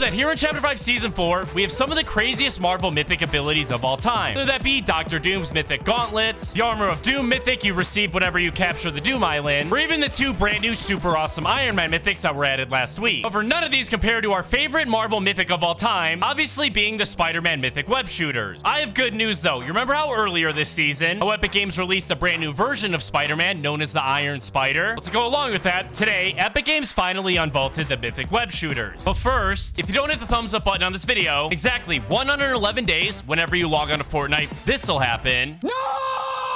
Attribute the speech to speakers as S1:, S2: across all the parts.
S1: that here in Chapter 5, Season 4, we have some of the craziest Marvel Mythic abilities of all time. Whether that be Dr. Doom's Mythic Gauntlets, the Armor of Doom Mythic you receive whenever you capture the Doom Island, or even the 2 brand new super awesome Iron Man Mythics that were added last week. However, none of these compare to our favorite Marvel Mythic of all time, obviously being the Spider-Man Mythic Webshooters. I have good news though. You remember how earlier this season, Epic Games released a brand new version of Spider-Man known as the Iron Spider? Well, to go along with that, today, Epic Games finally unvaulted the Mythic Webshooters. But first, if you don't hit the thumbs up button on this video, exactly 111 days whenever you log on to Fortnite, this'll happen. No!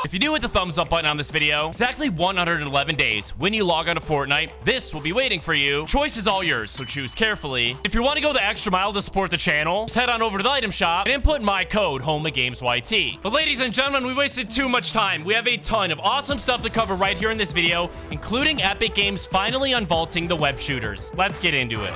S1: If you do hit the thumbs up button on this video, exactly 111 days when you log on to Fortnite, this will be waiting for you. Choice is all yours, so choose carefully. If you want to go the extra mile to support the channel, just head on over to the item shop and input my code HOMAGAMESYT. But ladies and gentlemen, we wasted too much time. We have a ton of awesome stuff to cover right here in this video, including Epic Games finally unvaulting the Webshooters. Let's get into it.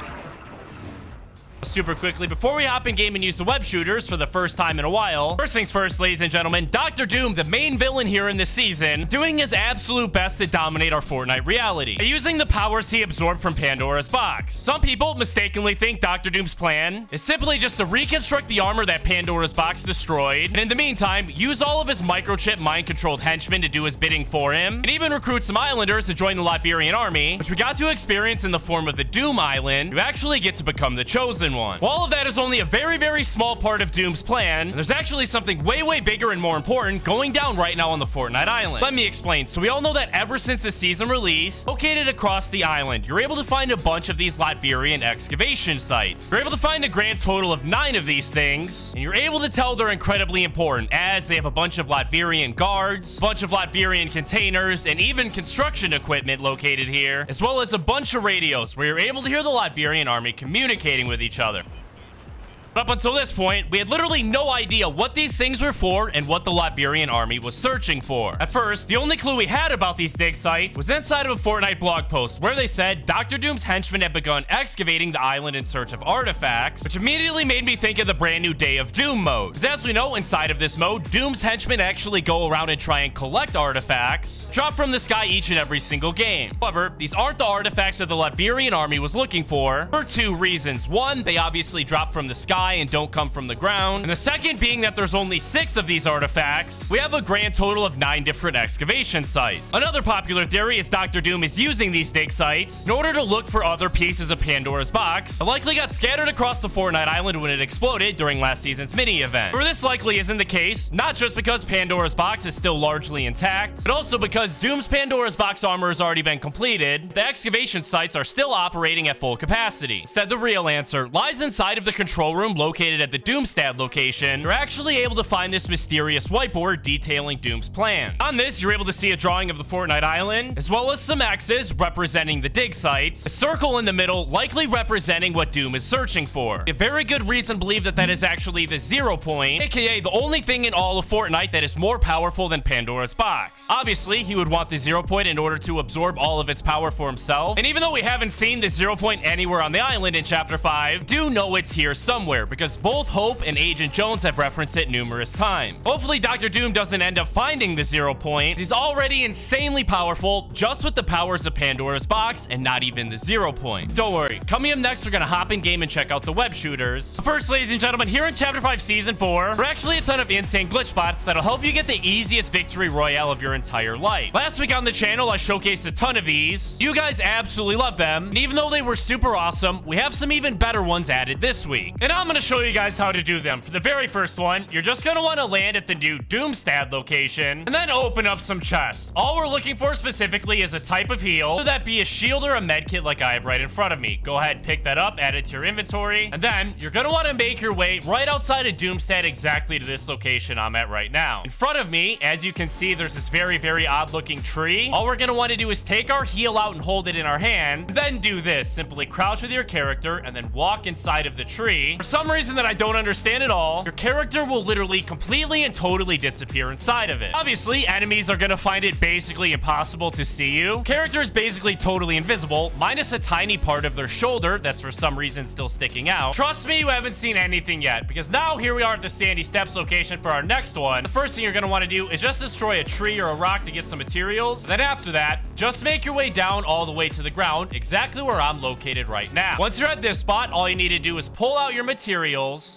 S1: Super quickly, before we hop in game and use the Webshooters for the first time in a while, first things first, ladies and gentlemen, Dr. Doom, the main villain here in this season, doing his absolute best to dominate our Fortnite reality by using the powers he absorbed from Pandora's box. Some people mistakenly think Dr. Doom's plan is simply just to reconstruct the armor that Pandora's box destroyed, and in the meantime, use all of his microchip mind-controlled henchmen to do his bidding for him, and even recruit some islanders to join the Latvian army, which we got to experience in the form of the Doom Island. You actually get to become the chosen one. Well, all of that is only a very, very small part of Doom's plan, and there's actually something way, way bigger and more important going down right now on the Fortnite Island. Let me explain. So we all know that ever since the season release, located across the island, you're able to find a bunch of these Latvian excavation sites. You're able to find a grand total of 9 of these things, and you're able to tell they're incredibly important as they have a bunch of Latvian guards, a bunch of Latvian containers, and even construction equipment located here, as well as a bunch of radios where you're able to hear the Latvian army communicating with each other. Up until this point, we had literally no idea what these things were for and what the Latvian army was searching for. At first, the only clue we had about these dig sites was inside of a Fortnite blog post where they said Dr. Doom's henchmen had begun excavating the island in search of artifacts, which immediately made me think of the brand new Day of Doom mode. Because as we know, inside of this mode, Doom's henchmen actually go around and try and collect artifacts dropped from the sky each and every single game. However, these aren't the artifacts that the Latvian army was looking for 2 reasons. One, they obviously drop from the sky and don't come from the ground, and the second being that there's only 6 of these artifacts. We have a grand total of 9 different excavation sites. Another popular theory is Dr. Doom is using these dig sites in order to look for other pieces of Pandora's box that likely got scattered across the Fortnite Island when it exploded during last season's mini event. Where this likely isn't the case, not just because Pandora's box is still largely intact, but also because Doom's Pandora's box armor has already been completed. The excavation sites are still operating at full capacity. Instead, the real answer lies inside of the control room located at the Doomstad location. You're actually able to find this mysterious whiteboard detailing Doom's plan. On this, you're able to see a drawing of the Fortnite Island, as well as some X's representing the dig sites, a circle in the middle likely representing what Doom is searching for. A very good reason to believe that that is actually the 0 point, aka the only thing in all of Fortnite that is more powerful than Pandora's box. Obviously, he would want the 0 point in order to absorb all of its power for himself, and even though we haven't seen the 0 point anywhere on the island in Chapter 5, do know it's here somewhere, because both Hope and Agent Jones have referenced it numerous times. Hopefully, Dr. Doom doesn't end up finding the 0 point. He's already insanely powerful just with the powers of Pandora's box and not even the 0 point. Don't worry, coming up next, we're gonna hop in game and check out the Webshooters. First, ladies and gentlemen, here in Chapter 5 Season 4, there are actually a ton of insane glitch bots that'll help you get the easiest victory royale of your entire life. Last week on the channel, I showcased a ton of these. You guys absolutely love them, and even though they were super awesome, we have some even better ones added this week. And I'm gonna show you guys how to do them. For the very first one, you're just gonna want to land at the new Doomstad location and then open up some chests. All we're looking for specifically is a type of heal, whether that be a shield or a med kit like I have right in front of me. Go ahead, pick that up, add it to your inventory, and then you're gonna want to make your way right outside of Doomstad exactly to this location I'm at right now. In front of me, as you can see, there's this very, very odd looking tree. All we're gonna want to do is take our heal out and hold it in our hand, then do this. Simply crouch with your character and then walk inside of the tree. For some reason that I don't understand at all, your character will literally completely and totally disappear inside of it. Obviously, enemies are gonna find it basically impossible to see you. Character is basically totally invisible, minus a tiny part of their shoulder that's for some reason still sticking out. Trust me, you haven't seen anything yet, because now here we are at the Sandy Steps location for our next one. The first thing you're gonna want to do is just destroy a tree or a rock to get some materials. Then after that, just make your way down all the way to the ground, exactly where I'm located right now. Once you're at this spot, all you need to do is pull out your materials,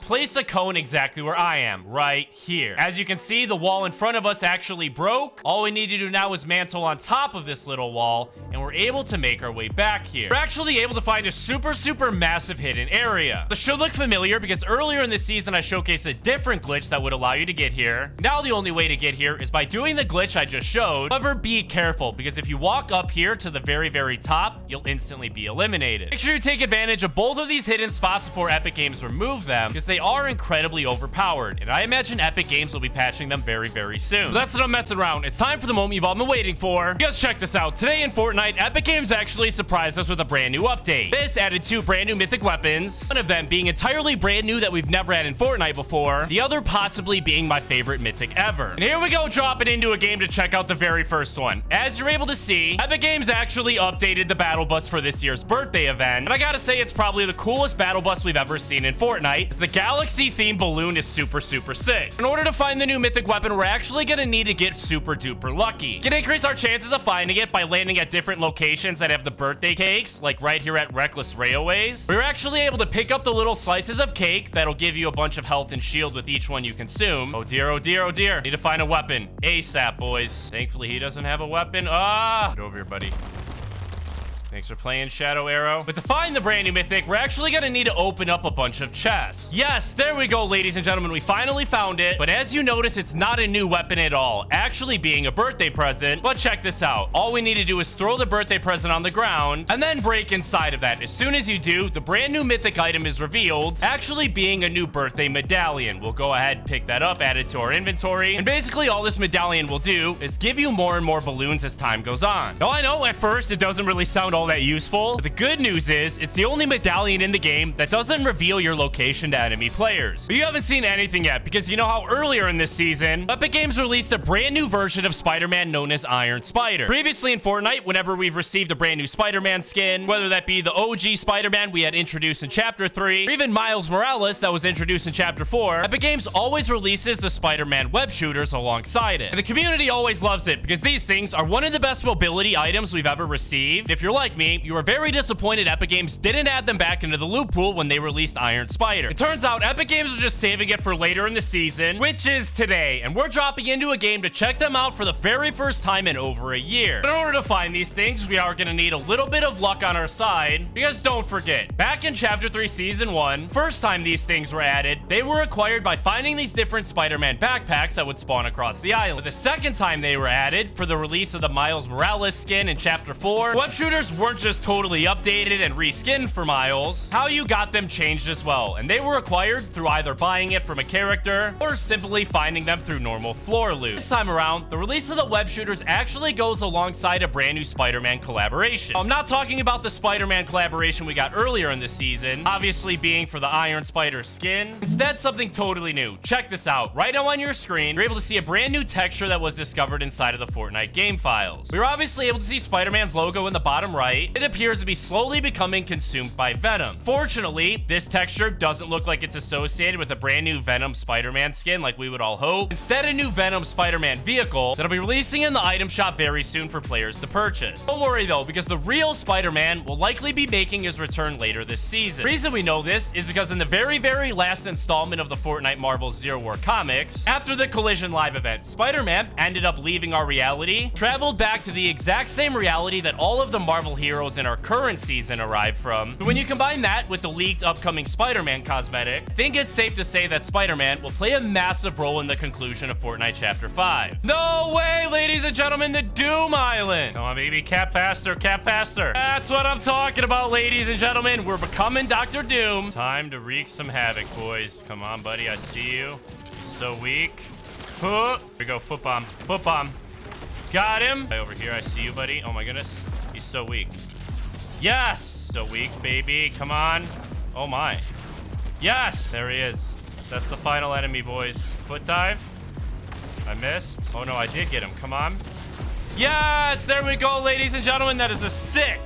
S1: place a cone exactly where I am, right here. As you can see, the wall in front of us actually broke. All we need to do now is mantle on top of this little wall, and we're able to make our way back here. We're actually able to find a super massive hidden area. This should look familiar because earlier in this season, I showcased a different glitch that would allow you to get here. Now the only way to get here is by doing the glitch I just showed. However, be careful, because if you walk up here to the very top, you'll instantly be eliminated. Make sure you take advantage of both of these hidden spots before Epic Games remove them, because they are incredibly overpowered, and I imagine Epic Games will be patching them very soon. So that's enough messing around. It's time for the moment you've all been waiting for. You guys check this out. Today in Fortnite, Epic Games actually surprised us with a brand new update. This added 2 brand new mythic weapons, one of them being entirely brand new that we've never had in Fortnite before, the other possibly being my favorite mythic ever. And here we go, dropping into a game to check out the very first one. As you're able to see, Epic Games actually updated the battle bus for this year's birthday event, and I gotta say it's probably the coolest battle bus we've ever seen in Fortnite, because the galaxy themed balloon is super sick. In order to find the new mythic weapon, we're actually gonna need to get super duper lucky. Can increase our chances of finding it by landing at different locations that have the birthday cakes, like right here at Reckless Railways. We're actually able to pick up the little slices of cake that'll give you a bunch of health and shield with each one you consume. Oh dear, oh dear, oh dear. Need to find a weapon ASAP, boys. Thankfully, he doesn't have a weapon. Get over here, buddy. Thanks for playing, Shadow Arrow. But to find the brand new mythic, we're actually gonna need to open up a bunch of chests. Yes, there we go, ladies and gentlemen. We finally found it. But as you notice, it's not a new weapon at all, actually being a birthday present. But check this out. All we need to do is throw the birthday present on the ground and then break inside of that. As soon as you do, the brand new mythic item is revealed, actually being a new birthday medallion. We'll go ahead and pick that up, add it to our inventory. And basically all this medallion will do is give you more and more balloons as time goes on. Now I know at first it doesn't really sound all that useful, but the good news is it's the only medallion in the game that doesn't reveal your location to enemy players. But you haven't seen anything yet, because you know how earlier in this season, Epic Games released a brand new version of Spider-Man known as Iron Spider. Previously in Fortnite, whenever we've received a brand new Spider-Man skin, whether that be the OG Spider-Man we had introduced in Chapter 3, or even Miles Morales that was introduced in Chapter 4, Epic Games always releases the Spider-Man Webshooters alongside it. And the community always loves it, because these things are one of the best mobility items we've ever received. If you're like me, you are very disappointed Epic Games didn't add them back into the loot pool when they released Iron Spider. It turns out Epic Games was just saving it for later in the season, which is today, and we're dropping into a game to check them out for the very first time in over a year. But in order to find these things, we are going to need a little bit of luck on our side, because don't forget, back in Chapter 3 Season 1, first time these things were added, they were acquired by finding these different Spider-Man backpacks that would spawn across the island. But the second time they were added, for the release of the Miles Morales skin in Chapter 4, Webshooters weren't just totally updated and reskinned for Miles. How you got them changed as well, and they were acquired through either buying it from a character or simply finding them through normal floor loot. This time around, the release of the Webshooters actually goes alongside a brand new Spider-Man collaboration. I'm not talking about the Spider-Man collaboration we got earlier in the season, obviously being for the Iron Spider skin. Instead, something totally new. Check this out. Right now on your screen, you're able to see a brand new texture that was discovered inside of the Fortnite game files. We were obviously able to see Spider-Man's logo in the bottom right. It appears to be slowly becoming consumed by Venom. Fortunately, this texture doesn't look like it's associated with a brand new Venom Spider-Man skin like we would all hope. Instead, a new Venom Spider-Man vehicle that'll be releasing in the item shop very soon for players to purchase. Don't worry though, because the real Spider-Man will likely be making his return later this season. The reason we know this is because in the very last installment of the Fortnite Marvel Zero War comics, after the Collision Live event, Spider-Man ended up leaving our reality, traveled back to the exact same reality that all of the Marvel heroes in our current season arrived from. But when you combine that with the leaked upcoming Spider-Man cosmetic, I think it's safe to say that Spider-Man will play a massive role in the conclusion of Fortnite Chapter 5. No way, ladies and gentlemen, the Doom Island. Come on, baby, cap faster, cap faster. That's what I'm talking about, ladies and gentlemen. We're becoming Dr. Doom. Time to wreak some havoc, boys. Come on, buddy, I see you. So weak. Here we go, foot bomb, foot bomb. Got him. Right over here, I see you, buddy. Oh my goodness, he's so weak. Yes, so weak, baby. Come on. Oh my. Yes! There he is. That's the final enemy, boys. Foot dive. I missed. Oh, no, I did get him. Come on. Yes! There we go, ladies and gentlemen. That is a sick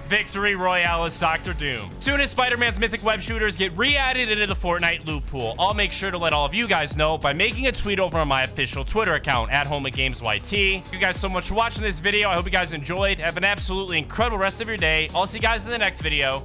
S1: victory royale as Dr. Doom. Soon as Spider-Man's Mythic Web Shooters get re-added into the Fortnite loot pool, I'll make sure to let all of you guys know by making a tweet over on my official Twitter account, @HomeOfGamesYT. Thank you guys so much for watching this video. I hope you guys enjoyed. Have an absolutely incredible rest of your day. I'll see you guys in the next video.